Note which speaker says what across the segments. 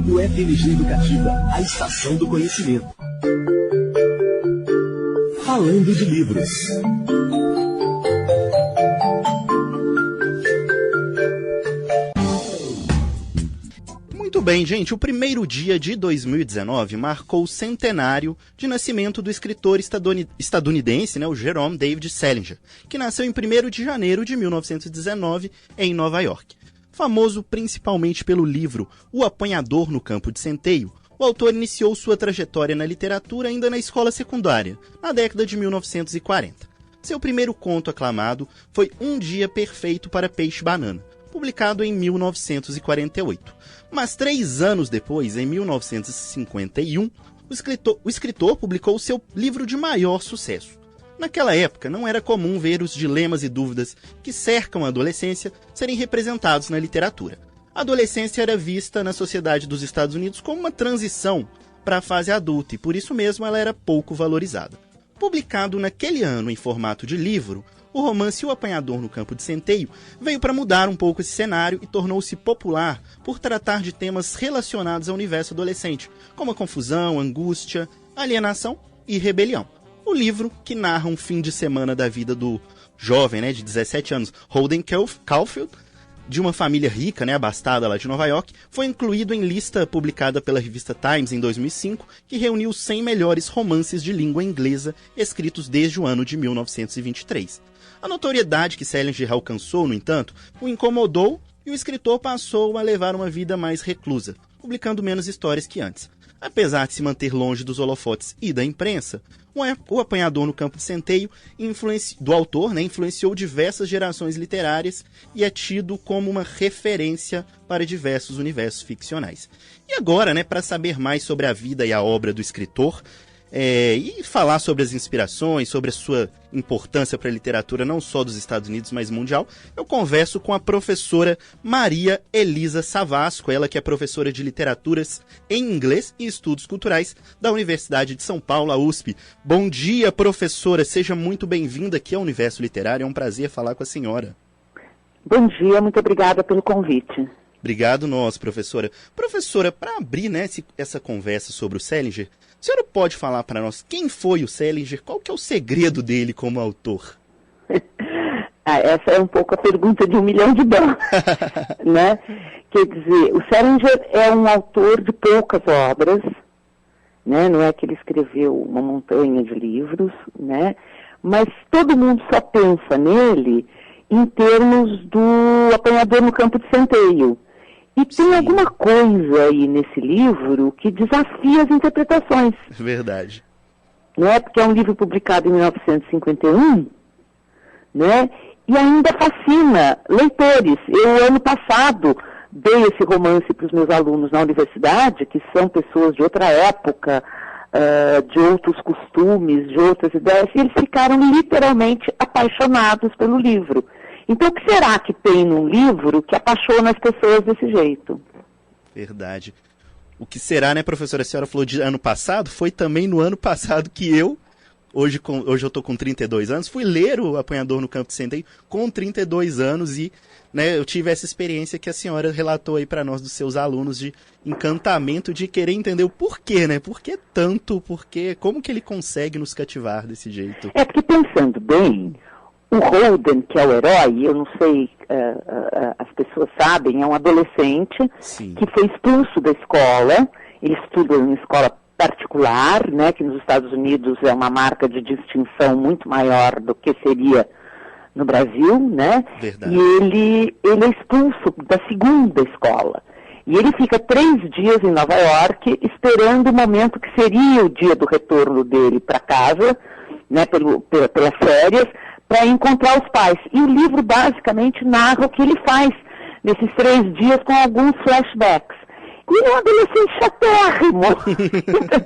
Speaker 1: O FMG Educativa, a estação do conhecimento. Falando de livros.
Speaker 2: Muito bem, gente, o primeiro dia de 2019 marcou o centenário de nascimento do escritor estadunidense, o Jerome David Salinger, que nasceu em 1º de janeiro de 1919 em Nova York. Famoso principalmente pelo livro O Apanhador no Campo de Centeio, o autor iniciou sua trajetória na literatura ainda na escola secundária, na década de 1940. Seu primeiro conto aclamado foi Um Dia Perfeito para Peixe-Banana, publicado em 1948. Mas 3 anos depois, em 1951, o escritor publicou seu livro de maior sucesso. Naquela época, não era comum ver os dilemas e dúvidas que cercam a adolescência serem representados na literatura. A adolescência era vista na sociedade dos Estados Unidos como uma transição para a fase adulta e, por isso mesmo, ela era pouco valorizada. Publicado naquele ano em formato de livro, o romance O Apanhador no Campo de Centeio veio para mudar um pouco esse cenário e tornou-se popular por tratar de temas relacionados ao universo adolescente, como a confusão, angústia, alienação e rebelião. O livro, que narra um fim de semana da vida do jovem, de 17 anos, Holden Caulfield, de uma família rica, abastada lá de Nova York, foi incluído em lista publicada pela revista Times em 2005, que reuniu os 100 melhores romances de língua inglesa escritos desde o ano de 1923. A notoriedade que Salinger alcançou, no entanto, o incomodou e o escritor passou a levar uma vida mais reclusa, publicando menos histórias que antes. Apesar de se manter longe dos holofotes e da imprensa, O Apanhador no Campo de Centeio do autor influenciou diversas gerações literárias e é tido como uma referência para diversos universos ficcionais. E agora, para saber mais sobre a vida e a obra do escritor, e falar sobre as inspirações, sobre a sua importância para a literatura não só dos Estados Unidos, mas mundial, eu converso com a professora Maria Elisa Savasco, ela que é professora de literaturas em inglês e estudos culturais da Universidade de São Paulo, a USP. Bom dia, professora, seja muito bem-vinda aqui ao Universo Literário, é um prazer falar com a senhora.
Speaker 3: Bom dia, muito obrigada pelo convite.
Speaker 2: Obrigado nós, professora. Professora, para abrir essa conversa sobre o Salinger, a senhora pode falar para nós quem foi o Salinger? Qual que é o segredo dele como autor?
Speaker 3: Essa é um pouco a pergunta de $1 milhão, né? Quer dizer, o Salinger é um autor de poucas obras, né? Não é que ele escreveu uma montanha de livros, né? Mas todo mundo só pensa nele em termos do Apanhador no Campo de Centeio. E tem alguma coisa aí nesse livro que desafia as interpretações.
Speaker 2: Verdade.
Speaker 3: Né? Porque é um livro publicado em 1951, né? E ainda fascina leitores. Eu, ano passado, dei esse romance para os meus alunos na universidade, que são pessoas de outra época, de outros costumes, de outras ideias, e eles ficaram literalmente apaixonados pelo livro. Então, o que será que tem num livro que apaixona as pessoas desse jeito?
Speaker 2: Verdade. O que será, professora? A senhora falou de ano passado, foi também no ano passado que eu, hoje eu estou com 32 anos, fui ler o Apanhador no Campo de Centeio com 32 anos e eu tive essa experiência que a senhora relatou aí para nós dos seus alunos de encantamento, de querer entender o porquê, Por que tanto, como que ele consegue nos cativar desse jeito?
Speaker 3: É porque pensando bem, o Holden, que é o herói, eu não sei, as pessoas sabem, é um adolescente que foi expulso da escola, ele estuda em escola particular, que nos Estados Unidos é uma marca de distinção muito maior do que seria no Brasil,
Speaker 2: Verdade.
Speaker 3: E ele é expulso da segunda escola. E ele fica 3 dias em Nova York esperando o momento que seria o dia do retorno dele para casa, pelas férias, para encontrar os pais. E o livro basicamente narra o que ele faz nesses 3 dias com alguns flashbacks. E ele é um adolescente chatérrimo.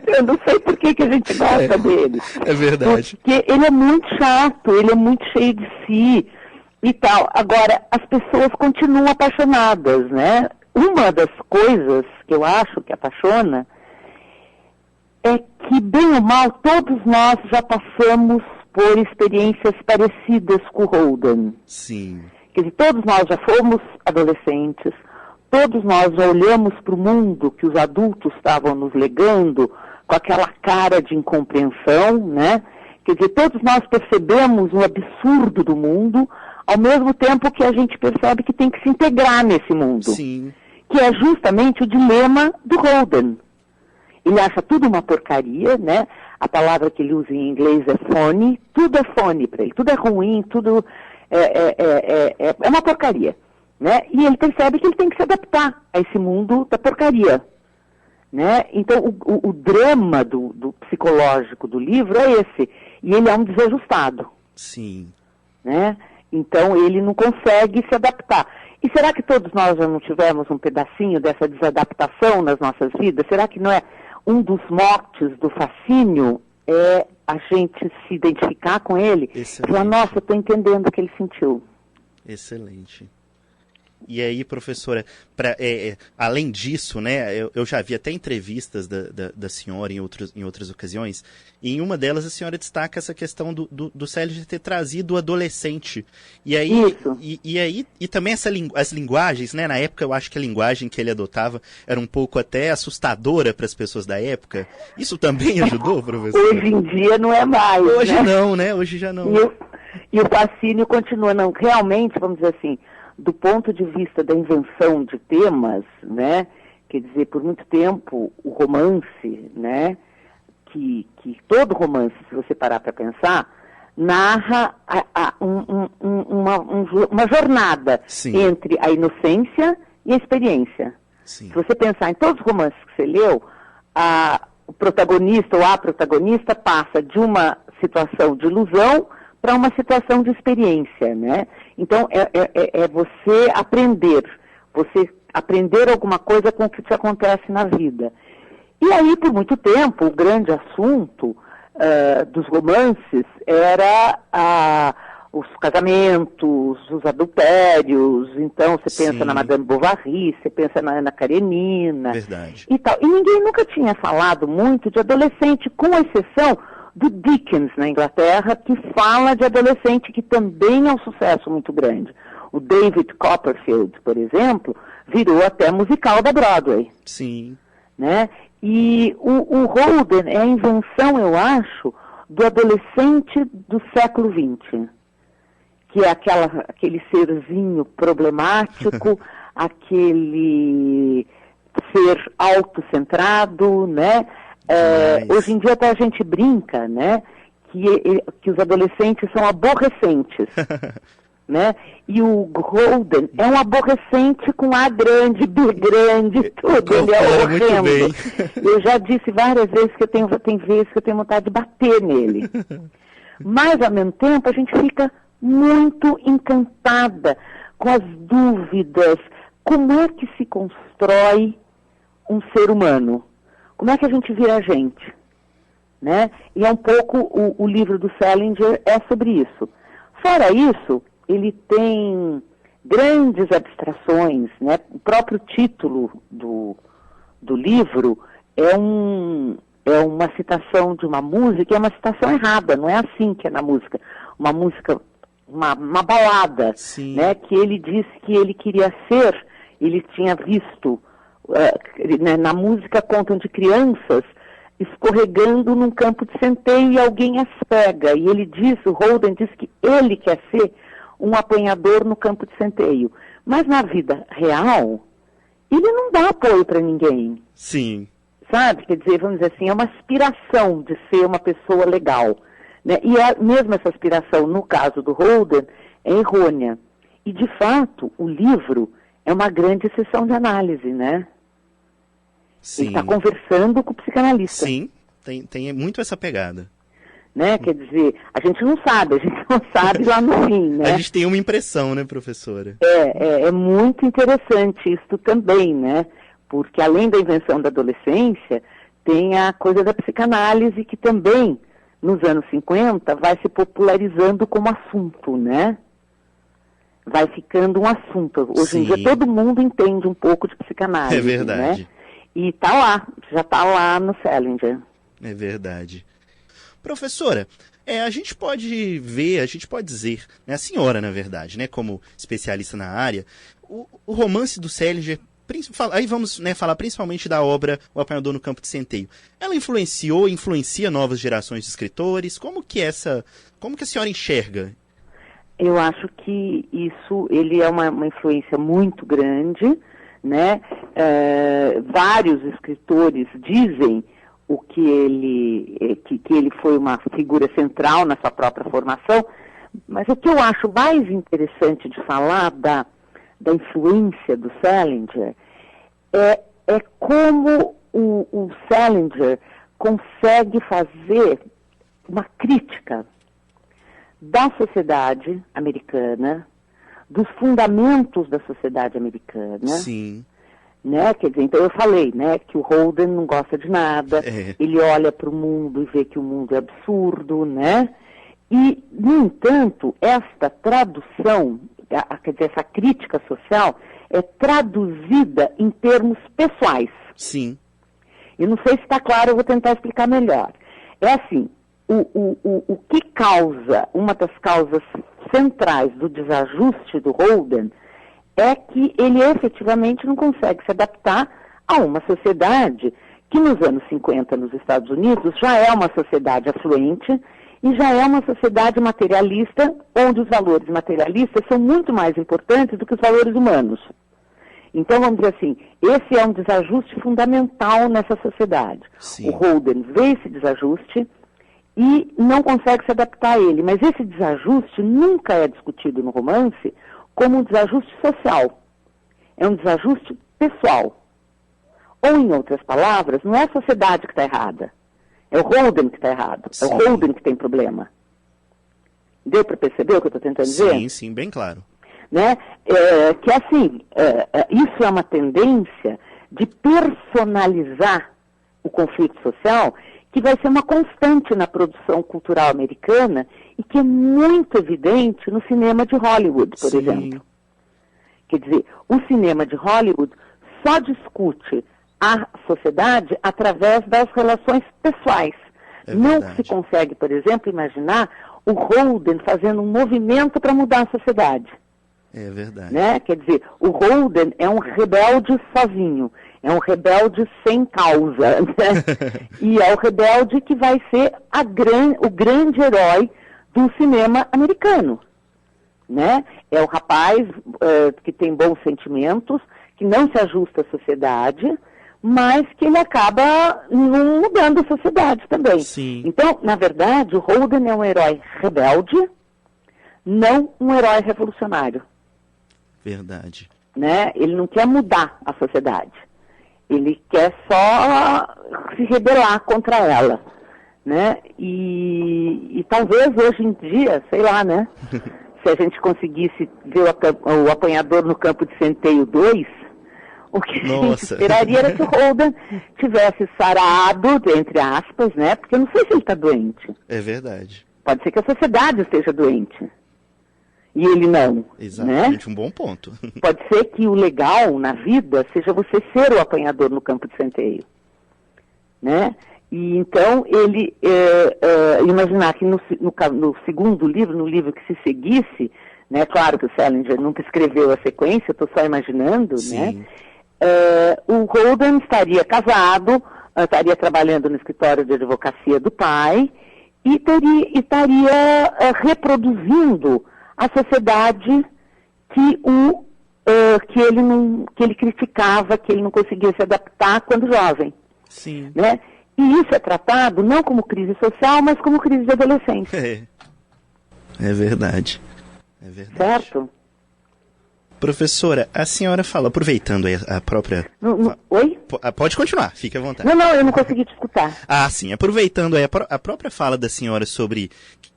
Speaker 3: Eu não sei por que a gente gosta dele.
Speaker 2: É verdade.
Speaker 3: Porque ele é muito chato, ele é muito cheio de si e tal. Agora, as pessoas continuam apaixonadas, Uma das coisas que eu acho que apaixona é que, bem ou mal, todos nós já passamos por experiências parecidas com o Holden.
Speaker 2: Sim.
Speaker 3: Quer dizer, todos nós já fomos adolescentes, todos nós olhamos para o mundo que os adultos estavam nos legando com aquela cara de incompreensão, né? Quer dizer, todos nós percebemos o absurdo do mundo, ao mesmo tempo que a gente percebe que tem que se integrar nesse mundo.
Speaker 2: Sim.
Speaker 3: Que é justamente o dilema do Holden. Ele acha tudo uma porcaria, né? A palavra que ele usa em inglês é phony, tudo é phony para ele, tudo é ruim, tudo é uma porcaria, né? E ele percebe que ele tem que se adaptar a esse mundo da porcaria, né? Então, o drama do psicológico do livro é esse, e ele é um desajustado.
Speaker 2: Sim.
Speaker 3: Né? Então, ele não consegue se adaptar. E será que todos nós já não tivemos um pedacinho dessa desadaptação nas nossas vidas? Será que não é um dos motes do fascínio é a gente se identificar com ele? E falar, nossa, eu estou entendendo o que ele sentiu.
Speaker 2: Excelente. E aí, professora, além disso, né, eu já vi até entrevistas da senhora em outras ocasiões, e em uma delas a senhora destaca essa questão do Salinger ter trazido o adolescente. E aí, e também as linguagens, né, na época eu acho que a linguagem que ele adotava era um pouco até assustadora para as pessoas da época. Isso também ajudou, professora?
Speaker 3: Hoje em dia não é mais.
Speaker 2: Hoje
Speaker 3: né?
Speaker 2: não, né? Hoje já não.
Speaker 3: E o fascínio continua, não. Realmente, vamos dizer assim, do ponto de vista da invenção de temas, né, quer dizer, por muito tempo, o romance, né, que todo romance, se você parar para pensar, narra uma jornada
Speaker 2: Sim.
Speaker 3: entre a inocência e a experiência.
Speaker 2: Sim.
Speaker 3: Se você pensar em todos os romances que você leu, o protagonista ou a protagonista passa de uma situação de ilusão para uma situação de experiência, né? Então, é você aprender alguma coisa com o que te acontece na vida. E aí, por muito tempo, o grande assunto dos romances era os casamentos, os adultérios. Então, você pensa na Madame Bovary, você pensa na Ana Karenina.
Speaker 2: Verdade.
Speaker 3: E tal. E ninguém nunca tinha falado muito de adolescente, com exceção do Dickens, na Inglaterra, que fala de adolescente, que também é um sucesso muito grande. O David Copperfield, por exemplo, virou até musical da Broadway.
Speaker 2: Sim.
Speaker 3: Né? E o Holden é a invenção, eu acho, do adolescente do século XX, que é aquele serzinho problemático, aquele ser autocentrado, né? Hoje em dia até a gente brinca, né, que os adolescentes são aborrecentes, né? E o Holden é um aborrecente com A grande, B grande, tudo, ele é horrendo. Eu já disse várias vezes que tem vezes que eu tenho vontade de bater nele. Mas, ao mesmo tempo, a gente fica muito encantada com as dúvidas. Como é que se constrói um ser humano? Como é que a gente vira a gente? Né? E é um pouco, o livro do Salinger é sobre isso. Fora isso, ele tem grandes abstrações, né? O próprio título do livro é uma citação de uma música, é uma citação errada, não é assim que é na música. Uma música, uma balada, né? Que ele disse que ele queria ser, ele tinha visto... na música contam de crianças escorregando num campo de centeio e alguém as pega. E ele diz, o Holden diz que ele quer ser um apanhador no campo de centeio. Mas na vida real, ele não dá apoio para ninguém.
Speaker 2: Sim.
Speaker 3: Sabe? Quer dizer, vamos dizer assim, é uma aspiração de ser uma pessoa legal. Né? E mesmo essa aspiração, no caso do Holden, é errônea. E, de fato, o livro é uma grande sessão de análise, né?
Speaker 2: Sim.
Speaker 3: Ele está conversando com o psicanalista.
Speaker 2: Sim, tem muito essa pegada.
Speaker 3: Né? Quer dizer, a gente não sabe lá no fim, né?
Speaker 2: A gente tem uma impressão, né, professora?
Speaker 3: É muito interessante isso também, né? Porque além da invenção da adolescência, tem a coisa da psicanálise que também, nos anos 50, vai se popularizando como assunto, né? Vai ficando um assunto. Hoje em dia todo mundo entende um pouco de psicanálise.
Speaker 2: É verdade.
Speaker 3: Né? E já está lá no Salinger.
Speaker 2: É verdade. Professora, a gente pode dizer, né, a senhora, na verdade, né, como especialista na área, o romance do Salinger Aí vamos, né, falar principalmente da obra O Apanhador no Campo de Centeio. Ela influencia novas gerações de escritores? Como que a senhora enxerga?
Speaker 3: Eu acho que ele é uma influência muito grande, né? Vários escritores dizem que ele foi uma figura central na sua própria formação, mas o que eu acho mais interessante de falar da influência do Salinger é como o Salinger consegue fazer uma crítica da sociedade americana, dos fundamentos da sociedade americana.
Speaker 2: Sim.
Speaker 3: Né? Quer dizer, então eu falei, né, que o Holden não gosta de nada, ele olha para o mundo e vê que o mundo é absurdo, né? E, no entanto, esta tradução, quer dizer, essa crítica social é traduzida em termos pessoais.
Speaker 2: Sim.
Speaker 3: Eu não sei se está claro, eu vou tentar explicar melhor. É assim, o que causa, uma das causas centrais do desajuste do Holden é que ele efetivamente não consegue se adaptar a uma sociedade que nos anos 50 nos Estados Unidos já é uma sociedade afluente e já é uma sociedade materialista, onde os valores materialistas são muito mais importantes do que os valores humanos. Então, vamos dizer assim, esse é um desajuste fundamental nessa sociedade.
Speaker 2: Sim.
Speaker 3: O Holden vê esse desajuste e não consegue se adaptar a ele, mas esse desajuste nunca é discutido no romance como um desajuste social. É um desajuste pessoal. Ou, em outras palavras, não é a sociedade que está errada. É o Holden que está errado.
Speaker 2: Sim.
Speaker 3: É o Holden que tem problema. Deu para perceber o que eu estou tentando dizer?
Speaker 2: Sim, sim, bem claro.
Speaker 3: Né? Que assim, isso é uma tendência de personalizar o conflito social que vai ser uma constante na produção cultural americana e que é muito evidente no cinema de Hollywood, por
Speaker 2: Sim.
Speaker 3: exemplo. Quer dizer, o cinema de Hollywood só discute a sociedade através das relações pessoais. Não se consegue, por exemplo, imaginar o Holden fazendo um movimento para mudar a sociedade.
Speaker 2: É verdade.
Speaker 3: Né? Quer dizer, o Holden é um rebelde sozinho, é um rebelde sem causa, né? E é o rebelde que vai ser o grande herói do cinema americano. Né? É o rapaz que tem bons sentimentos, que não se ajusta à sociedade, mas que ele acaba não mudando a sociedade também.
Speaker 2: Sim.
Speaker 3: Então, na verdade, o Holden é um herói rebelde, não um herói revolucionário.
Speaker 2: Verdade.
Speaker 3: Né? Ele não quer mudar a sociedade. Ele quer só se rebelar contra ela. Né? E talvez hoje em dia, sei lá, né? Se a gente conseguisse ver o Apanhador no Campo de Centeio 2, o que a gente esperaria era que o Holden tivesse sarado, entre aspas, né? Porque eu não sei se ele está doente.
Speaker 2: É verdade.
Speaker 3: Pode ser que a sociedade esteja doente. E ele não.
Speaker 2: Exatamente,
Speaker 3: né?
Speaker 2: Um bom ponto.
Speaker 3: Pode ser que o legal na vida seja você ser o apanhador no campo de centeio. Né? E então ele imaginar que no segundo livro, no livro que se seguisse, né, claro que o Salinger nunca escreveu a sequência, estou só imaginando, né? O Holden estaria casado, estaria trabalhando no escritório de advocacia do pai e estaria reproduzindo a sociedade que ele criticava, que ele não conseguia se adaptar quando jovem.
Speaker 2: Sim.
Speaker 3: Né? E isso é tratado não como crise social, mas como crise de adolescência.
Speaker 2: É verdade. É verdade.
Speaker 3: Certo?
Speaker 2: Professora, a senhora fala, aproveitando aí a própria...
Speaker 3: Oi?
Speaker 2: Pode continuar, fique à vontade.
Speaker 3: Não, eu não consegui te escutar.
Speaker 2: Ah, sim, aproveitando aí a própria fala da senhora sobre...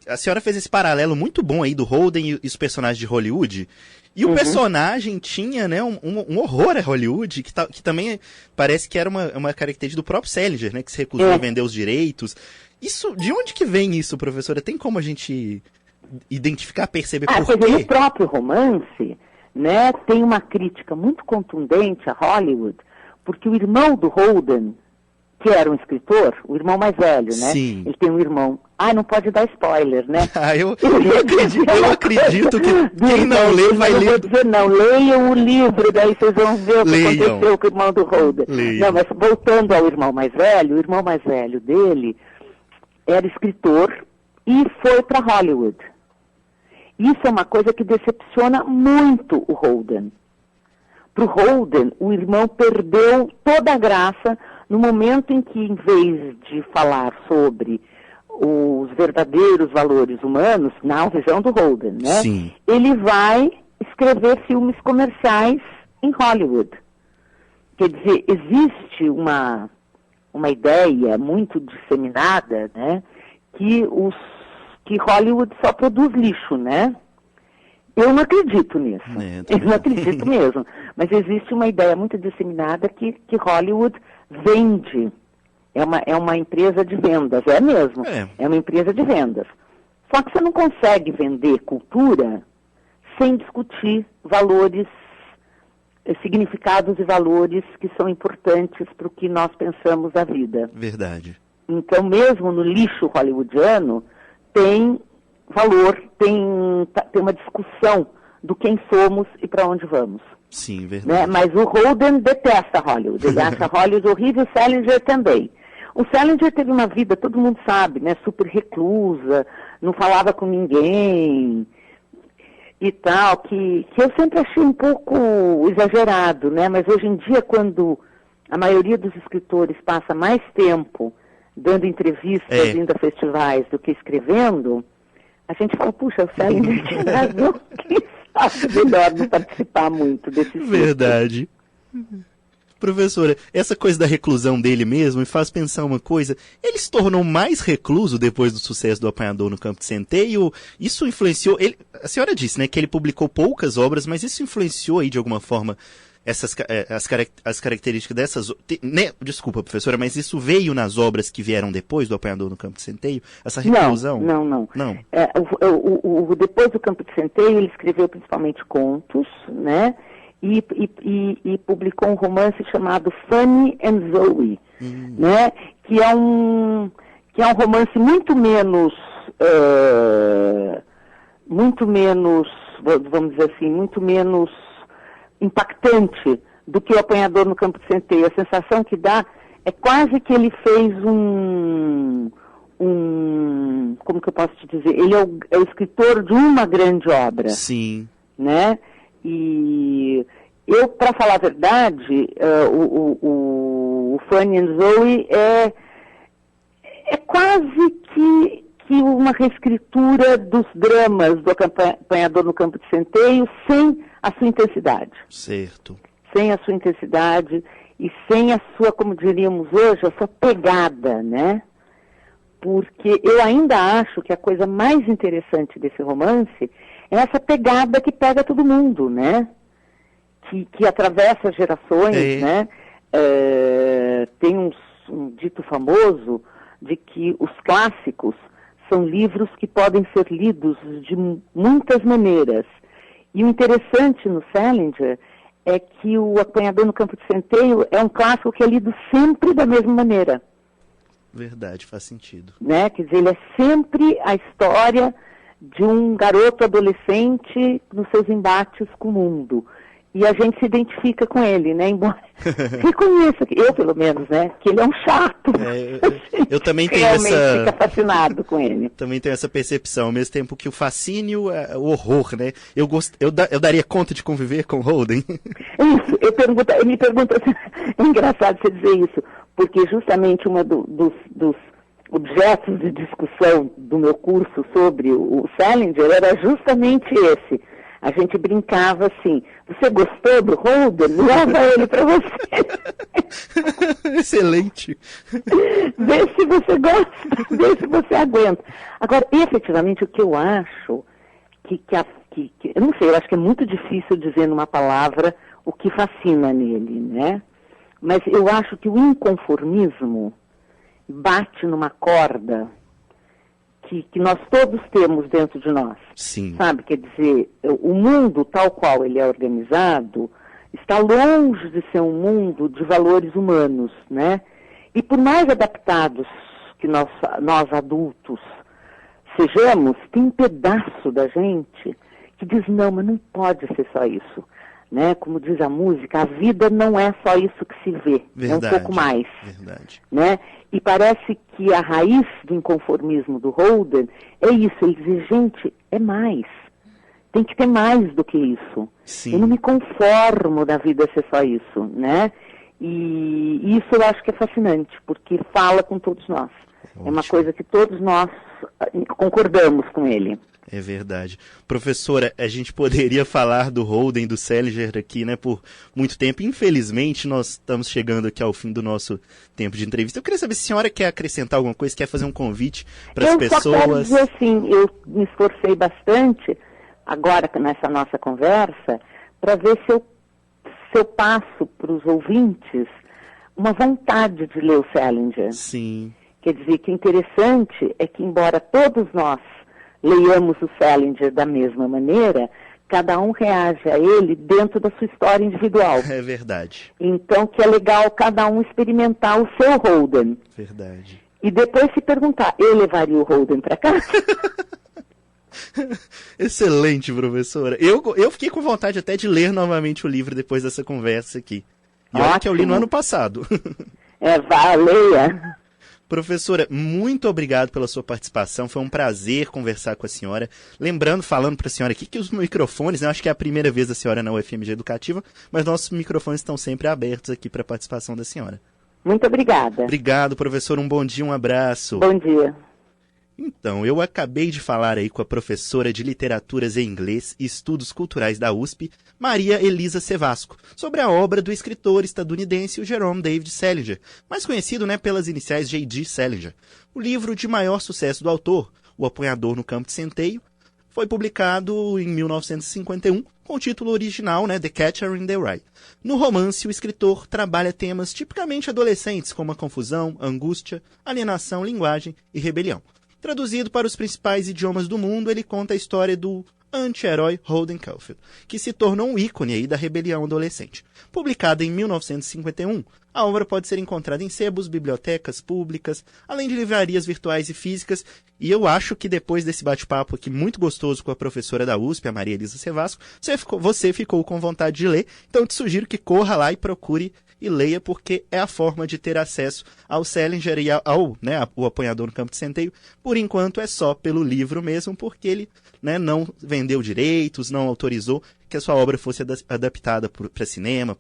Speaker 2: A senhora fez esse paralelo muito bom aí do Holden e os personagens de Hollywood. E o personagem tinha, né, um horror a Hollywood, que também parece que era uma característica do próprio Salinger, né, que se recusou a vender os direitos. De onde que vem isso, professora? Tem como a gente identificar, perceber por quê?
Speaker 3: No próprio romance, né, tem uma crítica muito contundente a Hollywood, porque o irmão do Holden, que era um escritor, o irmão mais velho, né?
Speaker 2: Sim.
Speaker 3: Ele tem um irmão. Não pode dar spoiler, né?
Speaker 2: Eu acredito que quem não lê vai ler.
Speaker 3: Eu vou dizer não, leiam o livro, daí vocês vão ver o que aconteceu com o irmão do Holden. Não, mas voltando ao irmão mais velho, o irmão mais velho dele era escritor e foi para Hollywood. Isso é uma coisa que decepciona muito o Holden. Para o Holden, o irmão perdeu toda a graça no momento em que, em vez de falar sobre os verdadeiros valores humanos, na visão do Holden, né?
Speaker 2: Sim.
Speaker 3: Ele vai escrever filmes comerciais em Hollywood. Quer dizer, existe uma ideia muito disseminada, né? Que Hollywood só produz lixo, né? Eu não acredito nisso. Eu não acredito mesmo. Mas existe uma ideia muito disseminada que Hollywood vende. É uma empresa de vendas, é mesmo. É uma empresa de vendas. Só que você não consegue vender cultura sem discutir valores, significados e valores que são importantes para o que nós pensamos da vida.
Speaker 2: Verdade.
Speaker 3: Então, mesmo no lixo hollywoodiano, tem valor, tem uma discussão do quem somos e para onde vamos.
Speaker 2: Sim, verdade.
Speaker 3: Né? Mas o Holden detesta Hollywood, ele acha Hollywood horrível, o Salinger também. O Salinger teve uma vida, todo mundo sabe, né, super reclusa, não falava com ninguém e tal, que eu sempre achei um pouco exagerado, né? Mas hoje em dia, quando a maioria dos escritores passa mais tempo dando entrevistas, indo a festivais do que escrevendo, a gente fala, puxa, o Salinger tinha razão, quem sabe melhor não participar muito desse ciclo.
Speaker 2: Verdade. Professora, essa coisa da reclusão dele mesmo me faz pensar uma coisa. Ele se tornou mais recluso depois do sucesso do Apanhador no Campo de Centeio? Isso influenciou... a senhora disse, né, que ele publicou poucas obras, mas isso influenciou aí de alguma forma as características dessas... Desculpa, professora, mas isso veio nas obras que vieram depois do Apanhador no Campo de Centeio? Essa reclusão?
Speaker 3: Não. Depois do Campo de Centeio, ele escreveu principalmente contos, né? E publicou um romance chamado Fanny and Zoe, né? Que é um romance muito menos, vamos dizer assim, muito menos impactante do que o Apanhador no Campo de Centeio. A sensação que dá é quase que ele fez como que eu posso te dizer? Ele é o escritor de uma grande obra.
Speaker 2: Sim.
Speaker 3: Né? E eu, para falar a verdade, o Fanny and Zoe é quase que uma reescritura dos dramas do Apanhador no Campo de Centeio sem a sua intensidade.
Speaker 2: Certo.
Speaker 3: Sem a sua intensidade e sem a sua, como diríamos hoje, a sua pegada, né? Porque eu ainda acho que a coisa mais interessante desse romance é essa pegada que pega todo mundo, né? Que atravessa gerações, né? Tem um dito famoso de que os clássicos são livros que podem ser lidos de muitas maneiras. E o interessante no Salinger é que o Apanhador no Campo de Centeio é um clássico que é lido sempre da mesma maneira.
Speaker 2: Verdade, faz sentido.
Speaker 3: Né? Quer dizer, ele é sempre a história de um garoto adolescente nos seus embates com o mundo. E a gente se identifica com ele, né? Embora reconheça, eu pelo menos, né? Que ele é um chato.
Speaker 2: Eu também tenho
Speaker 3: realmente fica fascinado com ele.
Speaker 2: Também tenho essa percepção, ao mesmo tempo que o fascínio é o horror, né? Eu daria conta de conviver com Holden?
Speaker 3: Isso, eu me pergunto assim, é engraçado você dizer isso, porque justamente uma dos objetos de discussão do meu curso sobre o Salinger era justamente esse. A gente brincava assim, você gostou do Holden? Leva ele para você.
Speaker 2: Excelente.
Speaker 3: Vê se você gosta, vê se você aguenta. Agora, efetivamente, o que eu acho, eu não sei, eu acho que é muito difícil dizer numa palavra o que fascina nele, né? Mas eu acho que o inconformismo bate numa corda que nós todos temos dentro de nós.
Speaker 2: Sim. Sabe?
Speaker 3: Quer dizer, o mundo tal qual ele é organizado está longe de ser um mundo de valores humanos, né? E por mais adaptados que nós adultos sejamos, tem um pedaço da gente que diz, não, mas não pode ser só isso. Né? Como diz a música, a vida não é só isso que se vê,
Speaker 2: Verdade,
Speaker 3: é um pouco mais.
Speaker 2: Verdade.
Speaker 3: Né? E parece que a raiz do inconformismo do Holden é isso, ele diz, gente, é mais. Tem que ter mais do que isso.
Speaker 2: Sim.
Speaker 3: Eu não me conformo da vida ser só isso, né? E isso eu acho que é fascinante, porque fala com todos nós.
Speaker 2: Ótimo.
Speaker 3: É uma coisa que todos nós concordamos com ele.
Speaker 2: É verdade. Professora, a gente poderia falar do Holden, do Salinger aqui, né, por muito tempo. Infelizmente, nós estamos chegando aqui ao fim do nosso tempo de entrevista. Eu queria saber se a senhora quer acrescentar alguma coisa, quer fazer um convite para as pessoas.
Speaker 3: Eu só quero dizer assim, eu me esforcei bastante, agora nessa nossa conversa, para ver se eu passo para os ouvintes uma vontade de ler o Salinger.
Speaker 2: Sim.
Speaker 3: Quer dizer, que o interessante é que, embora todos nós leiamos o Salinger da mesma maneira, cada um reage a ele dentro da sua história individual.
Speaker 2: É verdade.
Speaker 3: Então, que é legal cada um experimentar o seu Holden.
Speaker 2: Verdade.
Speaker 3: E depois se perguntar, eu levaria o Holden para casa?
Speaker 2: Excelente, professora. Eu fiquei com vontade até de ler novamente o livro depois dessa conversa aqui. E olha que eu li no ano passado.
Speaker 3: Vá, leia.
Speaker 2: Professora, muito obrigado pela sua participação, foi um prazer conversar com a senhora. Lembrando, falando para a senhora aqui, que os microfones, né, eu acho que é a primeira vez da senhora na UFMG Educativa, mas nossos microfones estão sempre abertos aqui para a participação da senhora.
Speaker 3: Muito obrigada.
Speaker 2: Obrigado, professor, um bom dia, um abraço.
Speaker 3: Bom dia.
Speaker 2: Então, eu acabei de falar aí com a professora de Literaturas em Inglês e Estudos Culturais da USP, Maria Elisa Sevasco, sobre a obra do escritor estadunidense Jerome David Salinger, mais conhecido, né, pelas iniciais J.D. Salinger. O livro de maior sucesso do autor, O Apanhador no Campo de Centeio, foi publicado em 1951, com o título original, né, The Catcher in the Rye. No romance, o escritor trabalha temas tipicamente adolescentes, como a confusão, angústia, alienação, linguagem e rebelião. Traduzido para os principais idiomas do mundo, ele conta a história do anti-herói Holden Caulfield, que se tornou um ícone aí da rebelião adolescente. Publicada em 1951, a obra pode ser encontrada em sebos, bibliotecas públicas, além de livrarias virtuais e físicas, e eu acho que depois desse bate-papo aqui muito gostoso com a professora da USP, a Maria Elisa Sevasco, você ficou com vontade de ler, então eu te sugiro que corra lá e procure e leia, porque é a forma de ter acesso ao Salinger e o Apanhador no Campo de Centeio. Por enquanto é só pelo livro mesmo, porque ele, né, não vendeu direitos, não autorizou que a sua obra fosse adaptada para cinema,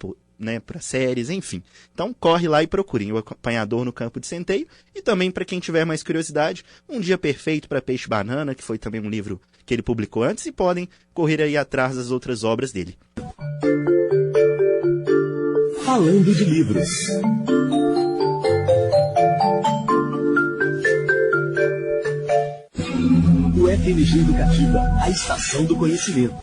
Speaker 2: para séries, enfim. Então corre lá e procurem O Apanhador no Campo de Centeio. E também, para quem tiver mais curiosidade, Um Dia Perfeito para Peixe Banana, que foi também um livro que ele publicou antes, e podem correr aí atrás das outras obras dele.
Speaker 1: Falando de livros. UFMG Educativa, a estação do conhecimento.